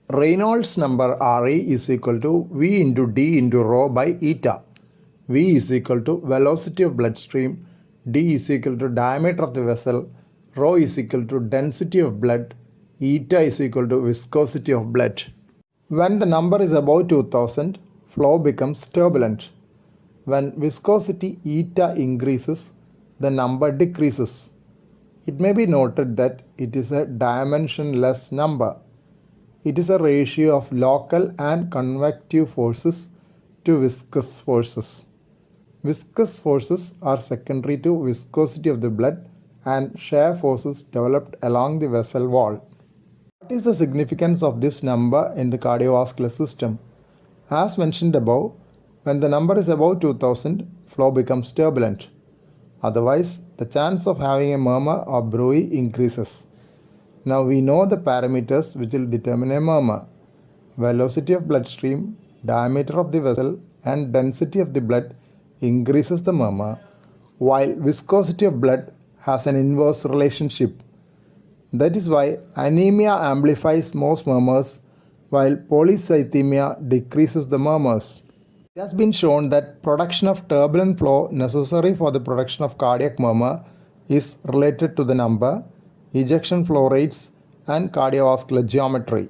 Reynolds number Re is equal to V into D into rho by eta. V is equal to velocity of bloodstream, D is equal to diameter of the vessel, rho is equal to density of blood, eta is equal to viscosity of blood. When the number is above 2000, flow becomes turbulent. When viscosity eta increases, the number decreases. It may be noted that it is a dimensionless number. It is a ratio of local and convective forces to viscous forces. Viscous forces are secondary to viscosity of the blood and shear forces developed along the vessel wall. What is the significance of this number in the cardiovascular system? As mentioned above, when the number is above 2000, flow becomes turbulent. Otherwise, the chance of having a murmur or bruit increases. Now we know the parameters which will determine a murmur. Velocity of bloodstream, diameter of the vessel and density of the blood increases the murmur, while viscosity of blood has an inverse relationship. That is why anemia amplifies most murmurs, while polycythemia decreases the murmurs. It has been shown that production of turbulent flow necessary for the production of cardiac murmur is related to the number, ejection flow rates and cardiovascular geometry.